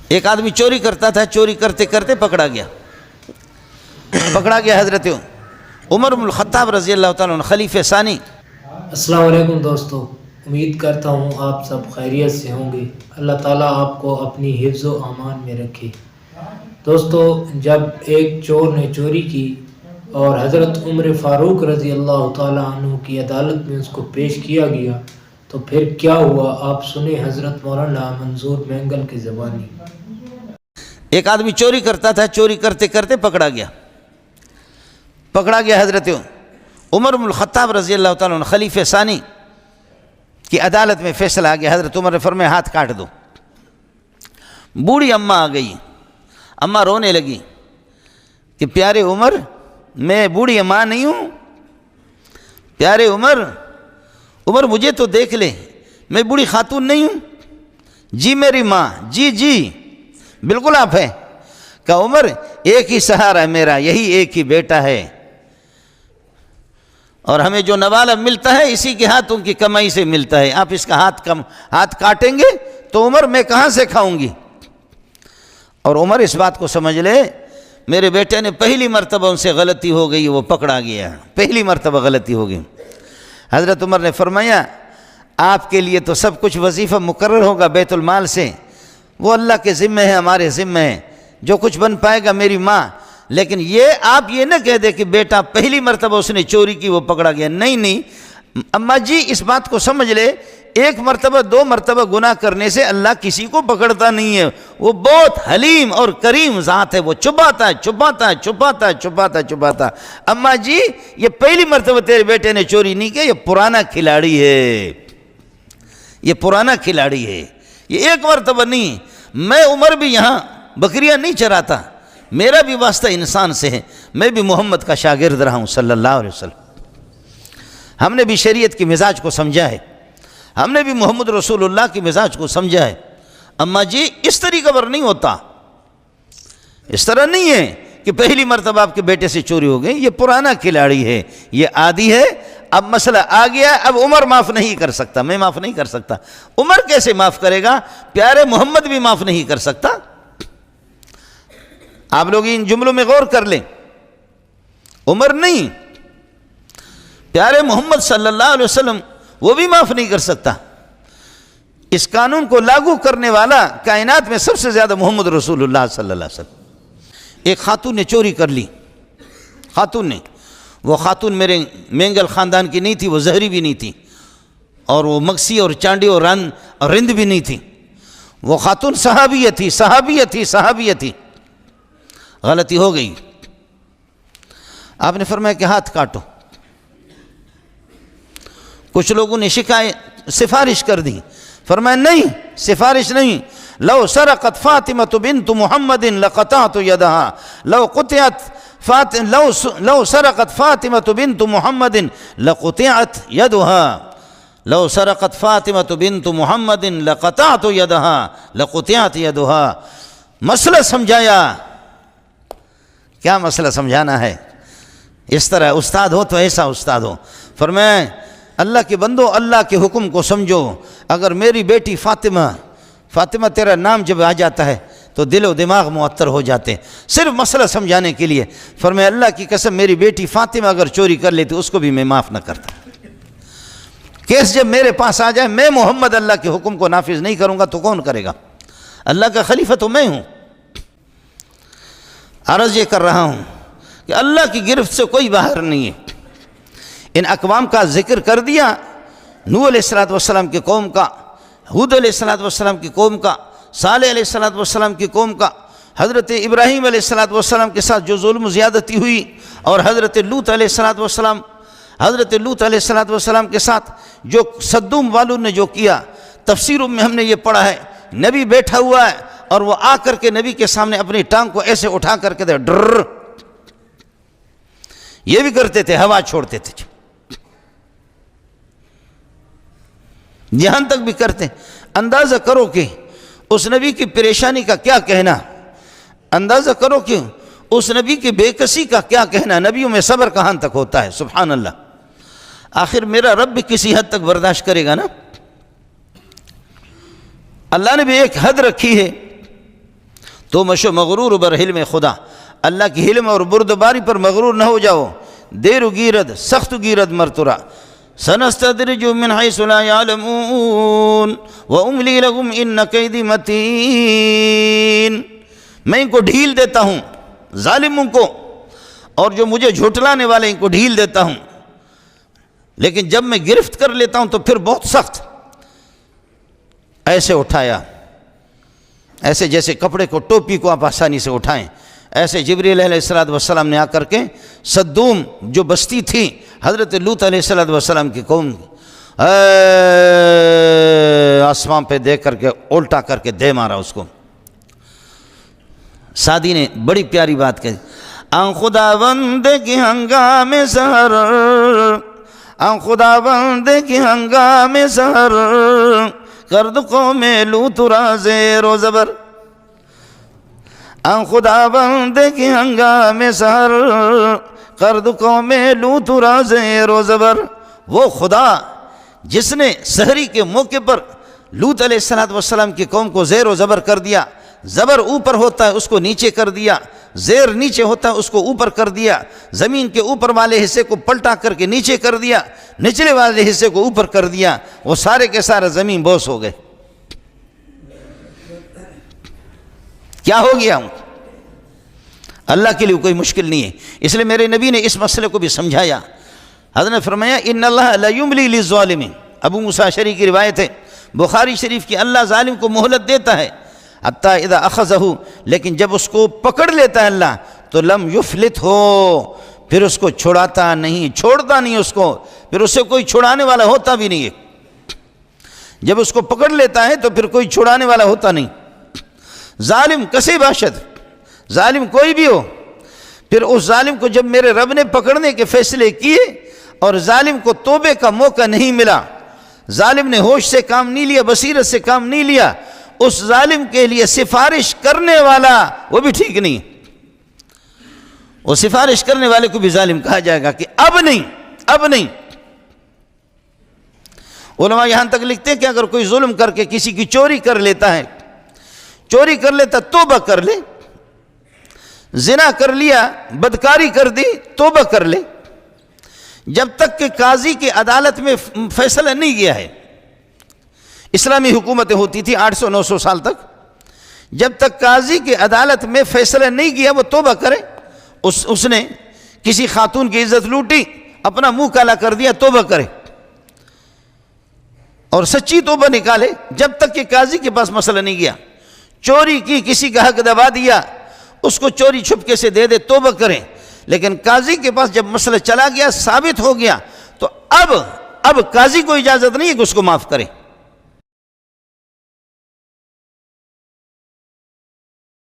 ایک آدمی چوری کرتا تھا، چوری کرتے کرتے پکڑا گیا حضرت عمر بن الخطاب رضی اللہ تعالیٰ عنہ خلیفہ ثانی۔ السلام علیکم دوستو، امید کرتا ہوں آپ سب خیریت سے ہوں گے۔ اللہ تعالیٰ آپ کو اپنی حفظ و امان میں رکھے۔ دوستو، جب ایک چور نے چوری کی اور حضرت عمر فاروق رضی اللہ تعالیٰ عنہ کی عدالت میں اس کو پیش کیا گیا تو پھر کیا ہوا، آپ سنیں حضرت مولانا منظور مینگل کی زبانی۔ ایک آدمی چوری کرتا تھا، چوری کرتے کرتے پکڑا گیا حضرت عمر بن الخطاب رضی اللہ تعالیٰ عنہ خلیفہ ثانی کی عدالت میں فیصلہ آ گیا۔ حضرت عمر نے فرمایا ہاتھ کاٹ دو۔ بوڑھی اماں آ گئی، اماں رونے لگی کہ پیارے عمر، میں بوڑھی اماں نہیں ہوں، پیارے عمر مجھے تو دیکھ لے، میں بوڑھی خاتون نہیں ہوں۔ جی میری ماں، جی بالکل آپ ہیں۔ کہا عمر، ایک ہی سہارا ہے میرا، یہی ایک ہی بیٹا ہے، اور ہمیں جو نوالہ ملتا ہے اسی کے ہاتھوں کی کمائی سے ملتا ہے، آپ اس کا ہاتھ کاٹیں گے تو عمر میں کہاں سے کھاؤں گی؟ اور عمر اس بات کو سمجھ لے، میرے بیٹے نے پہلی مرتبہ ان سے غلطی ہو گئی، وہ پکڑا گیا، پہلی مرتبہ غلطی ہو گئی۔ حضرت عمر نے فرمایا آپ کے لیے تو سب کچھ وظیفہ مقرر ہوگا بیت المال سے، وہ اللہ کے ذمہ ہے، ہمارے ذمہ ہے، جو کچھ بن پائے گا میری ماں، لیکن آپ یہ نہ کہہ دے کہ بیٹا پہلی مرتبہ اس نے چوری کی وہ پکڑا گیا۔ نہیں اماں جی، اس بات کو سمجھ لے، ایک مرتبہ دو مرتبہ گناہ کرنے سے اللہ کسی کو پکڑتا نہیں ہے، وہ بہت حلیم اور کریم ذات ہے، وہ چھپاتا۔ اماں جی، یہ پہلی مرتبہ تیرے بیٹے نے چوری نہیں کی، یہ پرانا کھلاڑی ہے، یہ ایک مرتبہ نہیں۔ میں عمر بھی یہاں بکریاں نہیں چراتا، میرا بھی واسطہ انسان سے ہے، میں بھی محمد کا شاگرد رہا ہوں صلی اللہ علیہ وسلم۔ ہم نے بھی شریعت کی مزاج کو سمجھا ہے، ہم نے بھی محمد رسول اللہ کی مزاج کو سمجھا ہے۔ اماں جی، اس طریقہ پر نہیں ہوتا، اس طرح نہیں ہے کہ پہلی مرتبہ آپ کے بیٹے سے چوری ہو گئی، یہ پرانا کھلاڑی ہے، یہ عادی ہے، اب مسئلہ آ گیا، اب عمر معاف نہیں کر سکتا، میں معاف نہیں کر سکتا۔ عمر کیسے معاف کرے گا؟ پیارے محمد بھی معاف نہیں کر سکتا۔ آپ لوگ ان جملوں میں غور کر لیں، عمر نہیں، پیارے محمد صلی اللہ علیہ وسلم وہ بھی معاف نہیں کر سکتا۔ اس قانون کو لاگو کرنے والا کائنات میں سب سے زیادہ محمد رسول اللہ صلی اللہ علیہ وسلم۔ ایک خاتون نے چوری کر لی، وہ خاتون میرے مینگل خاندان کی نہیں تھی، وہ زہری بھی نہیں تھی، اور وہ مگسی اور چانڈی اور رند بھی نہیں تھی، وہ خاتون صحابیہ تھی۔ غلطی ہو گئی، آپ نے فرمایا کہ ہاتھ کاٹو۔ کچھ لوگوں نے سفارش کر دی، فرمایا نہیں، سفارش نہیں، لو سرقت فاطمة بنت محمد لقطعت يدها، لو سرقت فاطمة بنت محمد لقطعت يدها، لو سرقت فاطمة بنت محمد لقطعت يدها۔ مسئلہ سمجھایا، کیا مسئلہ سمجھانا ہے؟ اس طرح استاد ہو تو ایسا استاد ہو۔ فرمایا اللہ کے بندو، اللہ کے حکم کو سمجھو، اگر میری بیٹی فاطمہ تیرا نام جب آ جاتا ہے تو دل و دماغ معطر ہو جاتے ہیں، صرف مسئلہ سمجھانے کے لیے۔ فرمایا اللہ کی قسم، میری بیٹی فاطمہ اگر چوری کر لیتی اس کو بھی میں معاف نہ کرتا۔ کیس جب میرے پاس آ جائے، میں محمد اللہ کے حکم کو نافذ نہیں کروں گا تو کون کرے گا؟ اللہ کا خلیفہ تو میں ہوں۔ عرض یہ کر رہا ہوں کہ اللہ کی گرفت سے کوئی باہر نہیں ہے۔ ان اقوام کا ذکر کر دیا، نوح علیہ السلام کی قوم کا، ہود علیہ السلام کی قوم کا، صالح علیہ السلام کی قوم کا، حضرت ابراہیم علیہ السلام کے ساتھ جو ظلم و زیادتی ہوئی، اور حضرت لوط علیہ السلام کے ساتھ جو صدوم والوں نے جو کیا۔ تفسیروں میں ہم نے یہ پڑھا ہے، نبی بیٹھا ہوا ہے اور وہ آ کر کے نبی کے سامنے اپنی ٹانگ کو ایسے اٹھا کر کے ڈر، یہ بھی کرتے تھے، ہوا چھوڑتے تھے، یہاں تک بھی کرتے۔ اندازہ کرو کہ اس نبی کی پریشانی کا کیا کہنا، اندازہ کرو کہ اس نبی کی بے کسی کا کیا کہنا، نبیوں میں صبر کہاں تک ہوتا ہے، سبحان اللہ۔ آخر میرا رب بھی کسی حد تک برداشت کرے گا نا۔ اللہ نے بھی ایک حد رکھی ہے، تو مشو مغرور بر حلم خدا، اللہ کی حلم اور بردباری پر مغرور نہ ہو جاؤ. دیر و گیرد سخت گیرد مرترا، سنستدرجهم من حيث لا يعلمون واملی لهم ان کیدی متین. میں ان کو ڈھیل دیتا ہوں، ظالموں کو، اور جو مجھے جھٹلانے والے ان کو ڈھیل دیتا ہوں، لیکن جب میں گرفت کر لیتا ہوں تو پھر بہت سخت. ایسے اٹھایا، ایسے جیسے کپڑے کو، ٹوپی کو آپ آسانی سے اٹھائیں، ایسے جبریل علیہ السلام نے آ کر کے صدوم جو بستی تھی حضرت لوط علیہ السلام کی قوم، آسمان پہ دیکھ کر کے الٹا کر کے دے مارا اس کو. سعدی نے بڑی پیاری بات کہی، آن خداوند کی ہنگام سحر، آن خداوند کی ہنگام سحر، کرد قوم لوط را زیر و زبر. آن خداوند کی ہنگام سحر، کرد قوم لوط را زیر و زبر. وہ خدا جس نے سحری کے موقع پر لوط علیہ السلام کی قوم کو زیر و زبر کر دیا. زبر اوپر ہوتا ہے اس کو نیچے کر دیا، زیر نیچے ہوتا ہے اس کو اوپر کر دیا، زمین کے اوپر والے حصے کو پلٹا کر کے نیچے کر دیا، نچلے والے حصے کو اوپر کر دیا، وہ سارے کے سارے زمین بوس ہو گئے. کیا ہو گیا ہوں؟ اللہ کے لیے کوئی مشکل نہیں ہے. اس لیے میرے نبی نے اس مسئلے کو بھی سمجھایا. حضرت نے فرمایا ان اللہ لا یملی للظالم. ابو موسیٰ اشعری کی روایت ہے بخاری شریف کی، اللہ ظالم کو مہلت دیتا ہے حتی اذا اخذہ، لیکن جب اس کو پکڑ لیتا ہے اللہ تو لم یفلت ہو، پھر اس کو چھڑاتا نہیں، چھوڑتا نہیں اس کو، پھر اس سے کوئی چھڑانے والا ہوتا بھی نہیں ہے. جب اس کو پکڑ لیتا ہے تو پھر کوئی چھڑانے والا ہوتا نہیں. ظالم کسے باشد، ظالم کوئی بھی ہو، پھر اس ظالم کو جب میرے رب نے پکڑنے کے فیصلے کیے اور ظالم کو توبے کا موقع نہیں ملا، ظالم نے ہوش سے کام نہیں لیا، بصیرت سے کام نہیں لیا، اس ظالم کے لیے سفارش کرنے والا وہ بھی ٹھیک نہیں. وہ سفارش کرنے والے کو بھی ظالم کہا جائے گا کہ اب نہیں، اب نہیں. علماء یہاں تک لکھتے ہیں کہ اگر کوئی ظلم کر کے کسی کی چوری کر لیتا ہے، چوری کر لیتا توبہ کر لے، زنا کر لیا، بدکاری کر دی، توبہ کر لے، جب تک کہ قاضی کی عدالت میں فیصلہ نہیں گیا ہے. اسلامی حکومتیں ہوتی تھی 800-900 سال تک، جب تک قاضی کی عدالت میں فیصلہ نہیں گیا وہ توبہ کرے. اس نے کسی خاتون کی عزت لوٹی، اپنا منہ کالا کر دیا، توبہ کرے اور سچی توبہ نکالے جب تک کہ قاضی کے پاس مسئلہ نہیں گیا. چوری کی، کسی کا حق دبا دیا، اس کو چوری چھپکے سے دے دے، توبہ کریں. لیکن قاضی کے پاس جب مسئلہ چلا گیا، ثابت ہو گیا، تو اب قاضی کو اجازت نہیں ہے کہ اس کو معاف کرے.